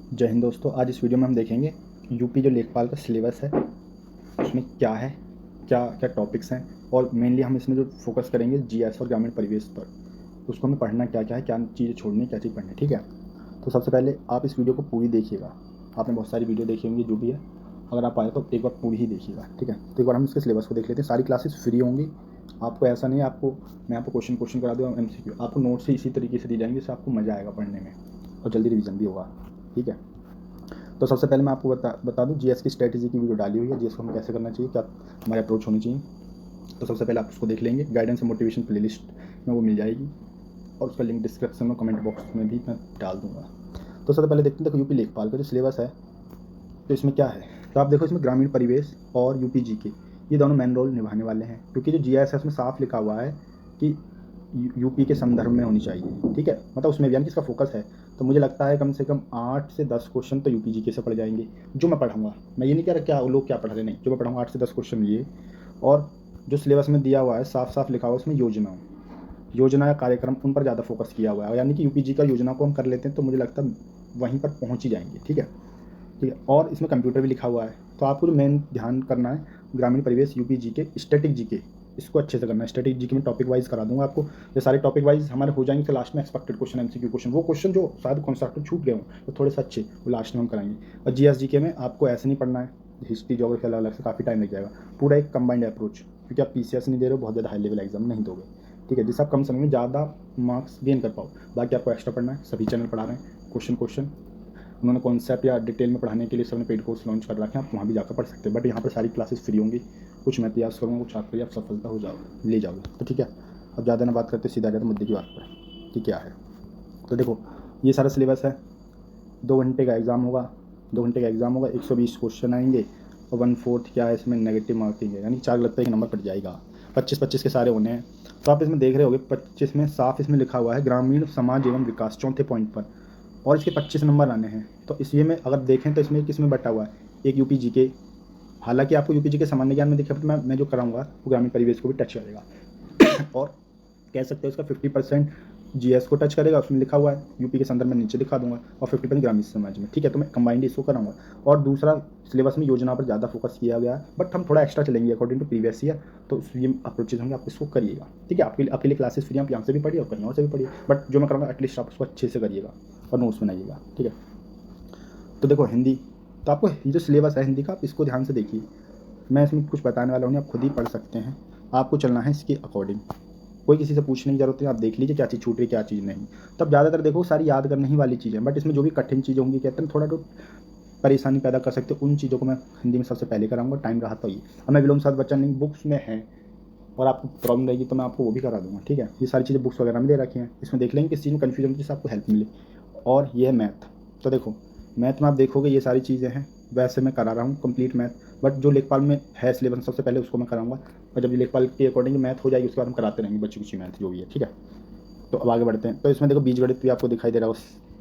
जय हिंद दोस्तों। आज इस वीडियो में हम देखेंगे यूपी जो लेखपाल का सिलेबस है उसमें क्या है, क्या क्या टॉपिक्स हैं, और मेनली हम इसमें जो फोकस करेंगे जीएस और ग्रामीण परिवेश पर। उसको हमें पढ़ना क्या क्या है, क्या चीज़ें छोड़नी है, क्या चीज़ पढ़नी है। ठीक है, तो सबसे पहले आप इस वीडियो को पूरी देखिएगा। आपने बहुत सारी वीडियो देखी होंगी, जो भी है, अगर आप आए तो एक बार पूरी ही देखिएगा। ठीक है, तो एक बार हम इसके सिलेबस को देख लेते हैं। सारी क्लासेस फ्री होंगी। आपको ऐसा नहीं है मैं आपको क्वेश्चन करा दूँ MCQ, आपको नोट्स ही इसी तरीके से दी जाएंगे जिससे आपको मज़ा आएगा पढ़ने में और जल्दी रिवीजन भी होगा। ठीक है, तो सबसे पहले मैं आपको बता दूं, जीएस की स्ट्रेटजी की वीडियो डाली हुई है। जीएस को हम कैसे करना चाहिए, क्या हमारे अप्रोच होनी चाहिए। तो सबसे पहले आप उसको देख लेंगे, गाइडेंस और मोटिवेशन प्लेलिस्ट में वो मिल जाएगी, और उसका लिंक डिस्क्रिप्शन में कमेंट बॉक्स में भी मैं डाल दूंगा। तो सबसे पहले देखते हैं, देखो यूपी लेखपाल का जो सिलेबस है, तो इसमें क्या है। तो आप देखो, इसमें ग्रामीण परिवेश और यूपी जीके ये दोनों मेन रोल निभाने वाले हैं, क्योंकि जो जीएस है उसमें साफ लिखा हुआ है कि यूपी के संदर्भ में होनी चाहिए। ठीक है, मतलब उसमें भी यानी कि इसका फोकस है। तो मुझे लगता है कम से कम 8 से 10 क्वेश्चन तो यूपी जीके से पढ़ जाएंगे, जो मैं पढ़ाऊंगा। मैं ये नहीं कह रहा क्या लोग क्या पढ़ रहे, नहीं, जो मैं पढ़ाऊंगा 8 से 10 क्वेश्चन ये। और जो सिलेबस में दिया हुआ है साफ साफ लिखा हुआ है उसमें योजना या कार्यक्रम, उन पर ज़्यादा फोकस किया हुआ है। यानी कि यूपी जी का योजना को हम कर लेते हैं तो मुझे लगता है वहीं पर पहुँच ही जाएंगे। ठीक है, ठीक है, और इसमें कंप्यूटर भी लिखा हुआ है। तो आपको जो मेन ध्यान करना है, ग्रामीण परिवेश, यूपी जीके, स्टैटिक जीके, इसको अच्छे से करना है। स्टैटिक जीके में टॉपिक वाइज करा दूंगा आपको। ये सारे टॉपिक वाइज हमारे हो जाएंगे, तो लास्ट में एक्सपेक्टेड क्वेश्चन, MCQ क्वेश्चन, वो क्वेश्चन जो शायद कॉन्सेप्ट छूट गए हों तो थोड़े से अच्छे, वो लास्ट में हम कराएंगे। और जीएस जीके में आपको ऐसे नहीं पढ़ना है, हिस्ट्री ज्योग्राफी अलग अलग से काफ़ी टाइम लग जाएगा। पूरा एक कंबाइंड अप्रोच, क्योंकि आप PCS नहीं दे रहे हो, बहुत ज़्यादा हाई लेवल एग्जाम नहीं दोगे। ठीक है, जिससे आप कम समय में ज़्यादा मार्क्स गेन कर पाओ। बाकी आपको एक्स्ट्रा पढ़ना है, सभी चैनल पढ़ा रहे हैं क्वेश्चन। उन्होंने कॉन्सेप्ट या डिटेल में पढ़ाने के लिए सबने पेड कोर्स लॉन्च कर रखे हैं, आप वहाँ भी जाकर पढ़ सकते हैं। बट यहाँ पर सारी क्लासेस फ्री होंगी। कुछ मैं प्रयास करूँगा, कुछ आपके लिए आप सफलता हो जाओगे, ले जाओगे। तो ठीक है, अब ज़्यादा ना बात करते, सीधा जाते मुद्दे की बात पर कि क्या है। तो देखो, ये सारा सिलेबस है। 2 घंटे का एग्ज़ाम होगा, 2 घंटे का एग्ज़ाम होगा, 120 क्वेश्चन आएंगे, और 1/4 क्या है इसमें नेगेटिव मार्किंग है, यानी 4 लगता है, एक नंबर कट जाएगा। 25-25 के सारे होने हैं। तो आप इसमें देख रहे होगे 25 में साफ इसमें लिखा हुआ है ग्रामीण समाज एवं विकास, चौथे पॉइंट पर, और इसके 25 नंबर आने हैं। तो इसलिए में अगर देखें तो इसमें किस में बटा हुआ है, एक यूपी जीके। हालांकि आपको यूपी जीके सामान्य ज्ञान में दिखा, बट मैं जो कराऊंगा वो ग्रामीण परिवेश को भी टच करेगा। और कह सकते हैं उसका 50% जीएस को टच करेगा, उसमें लिखा हुआ है यूपी के संदर्भ में नीचे दिखा दूंगा, और 50% ग्रामीण समाज में। ठीक है, तो मैं कंबाइंड इसको कराऊंगा। और दूसरा, सिलेबस में योजना पर ज़्यादा फोकस किया गया है, बट हम थोड़ा एक्स्ट्रा चलेंगे अकॉर्डिंग टू प्रीवियस ईयर। तो ये अप्रोचेज होंगे, आप इसको करिएगा। ठीक है, आपके लिए क्लासेस फ्री, आप यहाँ से भी पढ़िए और कहीं और से भी पढ़िए, बट जो मैं करूँगा एटलीस्ट आप उसको अच्छे से करिएगा और नोट्स बनाइएगा। ठीक है, तो देखो हिंदी, तो आपको ये जो सिलेबस है हिंदी का, आप इसको ध्यान से देखिए। मैं इसमें कुछ बताने वाला हूँ, आप खुद ही पढ़ सकते हैं। आपको चलना है इसके अकॉर्डिंग, कोई किसी से पूछने की जरूरत नहीं। आप देख लीजिए क्या चीज़ छूट रही, क्या चीज़ नहीं। तब ज़्यादातर देखो सारी याद करने ही वाली चीज़ें, बट इसमें जो भी कठिन चीज़ें होंगी, कहते हैं थोड़ा तो परेशानी पैदा कर सकते, उन चीज़ों को मैं हिंदी में सबसे पहले कराऊंगा। टाइम रहा तो ये, अब मैं विलोम साथ बच्चा नहीं, बुक्स में है, और आपको प्रॉब्लम रहेगी तो मैं आपको वो भी करा दूंगा। ठीक है, ये सारी चीज़ें बुक्स वगैरह में दे रखी हैं, इसमें देख लेंगे किस चीज़ में कन्फ्यूजन जिससे आपको हेल्प मिले। और ये है मैथ। तो देखो, मैथ में आप देखोगे ये सारी चीज़ें हैं, वैसे मैं करा रहा हूँ कंप्लीट मैथ, बट जो लेखपाल में है सिलेबस सबसे पहले उसको मैं कराऊंगा। और जब ये लेखपाल के अकॉर्डिंग मैथ हो जाएगी उसके बाद हम कराते रहेंगे बच्ची कुची मैथ जो भी है। ठीक है, तो अब आगे बढ़ते हैं। तो इसमें देखो बीजगणित भी आपको दिखाई दे रहा है,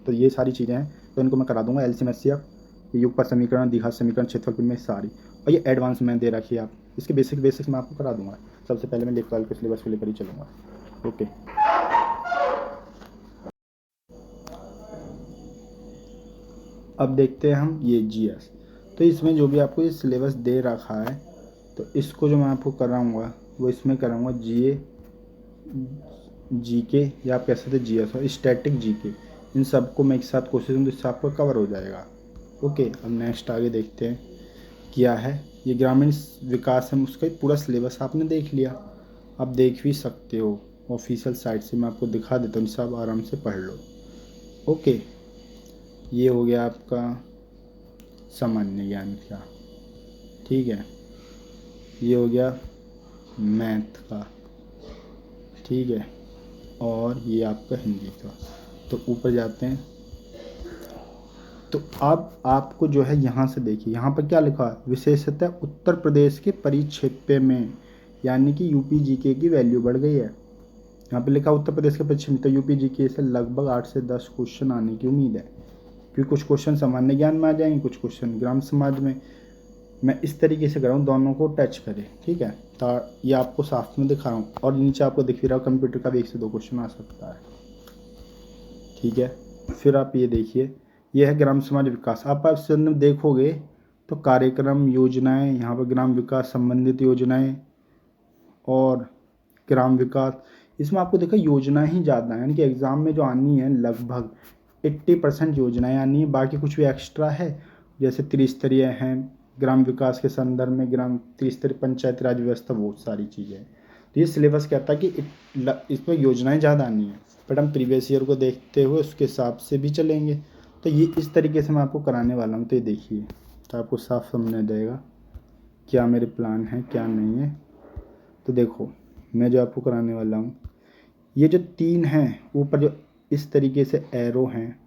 तो ये सारी चीज़ें हैं, तो इनको मैं करा दूंगा। एलसीएम एचसीएफ, युग पर समीकरण, द्विघात समीकरण, क्षेत्रफल में सारी, और ये एडवांस में दे रखी है। आप इसके बेसिक्स मैं आपको करा दूंगा। सबसे पहले मैं लेखपाल के सिलेबस को लेकर ही चलूँगा। ओके, अब देखते हैं हम ये जीएस। तो इसमें जो भी आपको ये सिलेबस दे रखा है, तो इसको जो मैं आपको कराऊंगा वो इसमें कराऊंगा जीए, जीके, या आप कह सकते जीएस और स्टैटिक जीके, इन सबको मैं एक साथ कोशिश करूँ जिससे आपका कवर हो जाएगा। ओके, अब नेक्स्ट आगे देखते हैं क्या है। ये ग्रामीण विकास है, उसका पूरा सिलेबस आपने देख लिया, आप देख भी सकते हो ऑफिशियल साइट से, मैं आपको दिखा देता हूँ, सब आराम से पढ़ लो। ओके, ये हो गया आपका सामान्य ज्ञान का। ठीक है, ये हो गया मैथ का। ठीक है, और ये आपका हिंदी का। तो ऊपर जाते हैं, तो अब आपको जो है यहाँ से देखिए, यहाँ पर क्या लिखा है, विशेषतः उत्तर प्रदेश के परिक्षेत्र में, यानी कि यूपी जीके की वैल्यू बढ़ गई है। यहाँ पे लिखा उत्तर प्रदेश के परिक्षेत्र, तो यूपी जीके से लगभग 8 से 10 क्वेश्चन आने की उम्मीद है, क्योंकि कुछ क्वेश्चन सामान्य ज्ञान में आ जाएंगे, कुछ क्वेश्चन ग्राम समाज में। मैं इस तरीके से कर रहा हूँ, दोनों को टच करें। ठीक है, तो ये आपको साथ में दिखा रहा हूँ, और नीचे आपको दिख भी रहा हो कंप्यूटर का भी 1 से 2 क्वेश्चन आ सकता है। ठीक है, फिर आप ये देखिए, ये है ग्राम समाज विकास। आप इसके अंदर देखोगे तो कार्यक्रम, योजनाएं, यहाँ पर ग्राम विकास संबंधित योजनाएं और ग्राम विकास, इसमें आपको देखा योजनाएं ही ज़्यादा है, यानी कि एग्ज़ाम में जो आनी है लगभग 80% योजनाएं आनी है, बाकी कुछ भी एक्स्ट्रा है जैसे त्रिस्तरीय हैं, ग्राम विकास के संदर्भ में ग्राम त्रिस्तरीय पंचायती राज व्यवस्था, बहुत सारी चीज़ें हैं। तो ये सिलेबस कहता है कि इसमें योजनाएं ज़्यादा आनी है, बट हम प्रीवियस ईयर को देखते हुए उसके हिसाब से भी चलेंगे। तो ये इस तरीके से मैं आपको कराने वाला हूँ, तो ये देखिए, तो आपको साफ समझ आ जाएगा क्या मेरे प्लान है क्या नहीं है। तो देखो मैं जो आपको कराने वाला हूँ, ये जो 3 हैं ऊपर जो इस तरीके से एरो हैं,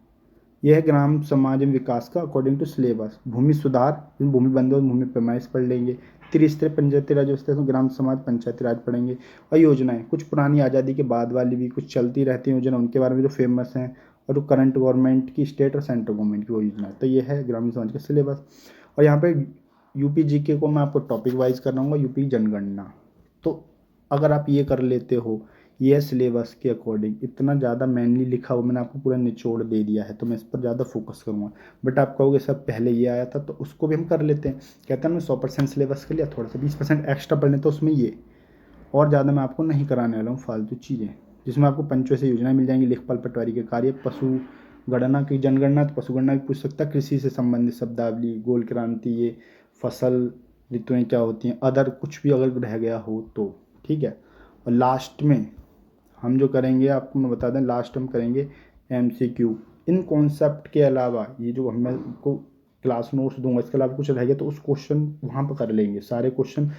यह है ग्राम समाज एवं विकास का अकॉर्डिंग टू सिलेबस। भूमि सुधार, भूमि बंधोबस्त, भूमि पैमाइश पढ़ लेंगे। त्रिस्तरीय पंचायती राज व्यवस्था में ग्राम समाज पंचायती राज पढ़ेंगे। और योजनाएं कुछ पुरानी आज़ादी के बाद वाली भी कुछ चलती रहती हैं योजना, उनके बारे में जो फेमस हैं, और जो करंट गवर्नमेंट की, स्टेट और सेंट्रल गवर्नमेंट की वो योजना। तो ये है ग्रामीण समाज का सिलेबस। और यहाँ पे यूपी जीके को मैं आपको टॉपिक वाइज कराऊंगा, यूपी जनगणना। तो अगर आप ये कर लेते हो, ये सिलेबस के अकॉर्डिंग इतना ज़्यादा मैनली लिखा हुआ, मैंने आपको पूरा निचोड़ दे दिया है, तो मैं इस पर ज़्यादा फोकस करूँगा। बट आप कहोगे सर पहले ये आया था, तो उसको भी हम कर लेते हैं। कहते हैं मैं 100% सिलेबस कर लिया, थोड़ा सा 20% एक्स्ट्रा पढ़ लेते, उसमें ये और ज़्यादा मैं आपको नहीं कराने वाला हूँ फालतू चीज़ें, जिसमें आपको पंचों से योजनाएं मिल जाएंगी, लेखपाल पटवारी के कार्य, पशु गणना की जनगणना, तो पशुगणना भी पूछ सकता है, कृषि से संबंधित शब्दावली, गोल क्रांति, ये फसल ऋतुएँ क्या होती हैं, अदर कुछ भी अगर रह गया हो तो ठीक है। और लास्ट में हम जो करेंगे, आपको मैं बता दें, लास्ट हम करेंगे MCQ। इन कॉन्सेप्ट के अलावा ये जो हम को क्लास नोट्स दूंगा, इसके अलावा कुछ रह गया तो उस क्वेश्चन वहाँ पर कर लेंगे। सारे क्वेश्चन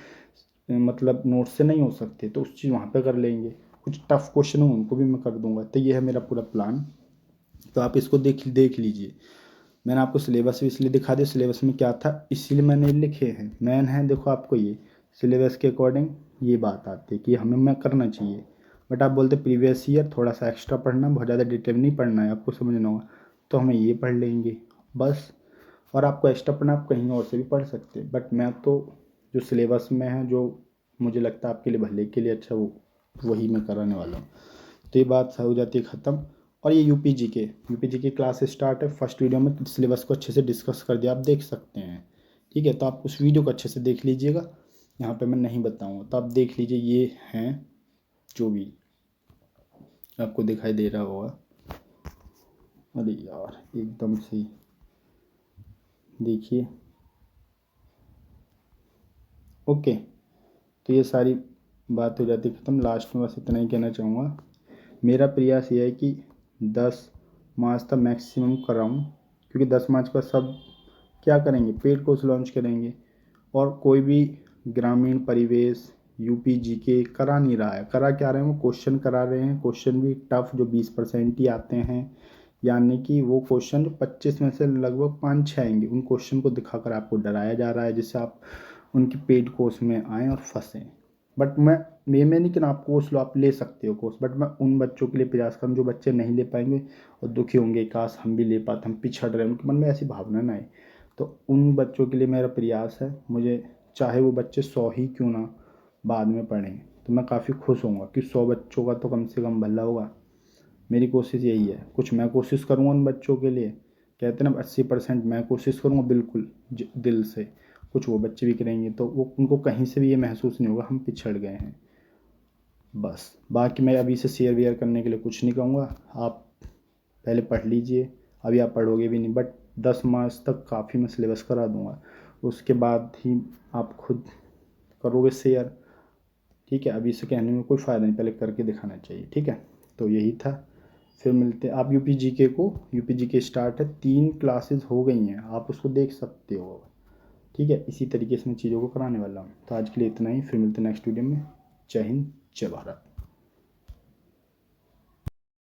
मतलब नोट्स से नहीं हो सकते, तो उस चीज़ वहाँ पे कर लेंगे। कुछ टफ क्वेश्चन हो उनको भी मैं कर दूंगा। तो ये है मेरा पूरा प्लान, तो आप इसको देख लीजिए। मैंने आपको सिलेबस भी इसलिए दिखा दिया, सिलेबस में क्या था इसीलिए मैंने लिखे हैं। मैन है देखो, आपको ये सिलेबस के अकॉर्डिंग ये बात आती है कि हमें मैं करना चाहिए। बट आप बोलते प्रीवियस ईयर थोड़ा सा एक्स्ट्रा पढ़ना, बहुत ज़्यादा डिटेल नहीं पढ़ना है, आपको समझना होगा, तो हमें ये पढ़ लेंगे बस। और आपको एक्स्ट्रा पढ़ना आप कहीं और से भी पढ़ सकते हैं, बट मैं तो जो सिलेबस में है, जो मुझे लगता है आपके लिए भले के लिए अच्छा, वो वही मैं कराने वाला हूँ। तो ये बात हो जाती है ख़त्म। और ये यूपी जी के क्लास स्टार्ट है। फर्स्ट वीडियो में सिलेबस को अच्छे से डिस्कस कर दिया, आप देख सकते हैं, ठीक है। तो आप उस वीडियो को अच्छे से देख लीजिएगा, यहाँ पे मैं नहीं बताऊँगा, तो आप देख लीजिए। ये हैं जो भी आपको दिखाई दे रहा होगा, अरे यार एकदम से देखिए, ओके। तो ये सारी बात हो जाती है ख़त्म। लास्ट में बस इतना ही कहना चाहूँगा, मेरा प्रयास ये है कि 10 मार्च तक मैक्सिमम कराऊँ, क्योंकि 10 मार्च पर सब क्या करेंगे, पेड कोर्स लॉन्च करेंगे, और कोई भी ग्रामीण परिवेश यूपी जीके करा नहीं रहा है। करा क्या रहे हैं, वो क्वेश्चन करा रहे हैं, क्वेश्चन भी टफ जो 20% ही आते हैं, यानी कि वो क्वेश्चन जो 25 में से लगभग 5-6 आएंगे, उन क्वेश्चन को दिखाकर आपको डराया जा रहा है, जिससे आप उनकी पेड कोर्स में आएँ और फंसें। बट मैं नहीं कि आप कोर्स लो, आप ले सकते हो कोर्स, बट मैं उन बच्चों के लिए प्रयास करूँ जो बच्चे नहीं ले पाएंगे और दुखी होंगे, काश हम भी ले पाते, हम पिछड़ रहे हैं, उनके मन में ऐसी भावना ना आए। तो उन बच्चों के लिए मेरा प्रयास है, मुझे चाहे वो बच्चे 100 ही क्यों ना बाद में पढ़ें, तो मैं काफ़ी खुश होऊंगा कि 100 बच्चों का तो कम से कम भला होगा। मेरी कोशिश यही है, कुछ मैं कोशिश करूँगा उन बच्चों के लिए, कहते हैं ना 80% मैं कोशिश करूँगा बिल्कुल दिल से, कुछ वो बच्चे भी करेंगे, तो वो उनको कहीं से भी ये महसूस नहीं होगा हम पिछड़ गए हैं। बस बाकी मैं अभी से शेयर वेयर करने के लिए कुछ नहीं कहूँगा, आप पहले पढ़ लीजिए, अभी आप पढ़ोगे भी नहीं, बट 10 मार्च तक काफ़ी मैं सिलेबस करा दूँगा, उसके बाद ही आप खुद करोगे शेयर, ठीक है। अभी से कहने में कोई फ़ायदा नहीं, पहले करके दिखाना चाहिए, ठीक है। तो यही था, फिर मिलते हैं। आप यूपी जीके स्टार्ट है, 3 क्लासेस हो गई हैं, आप उसको देख सकते हो, ठीक है। इसी तरीके से मैं चीज़ों को कराने वाला हूँ। तो आज के लिए इतना ही, फिर मिलते हैं नेक्स्ट वीडियो में। जय हिंद, जय भारत।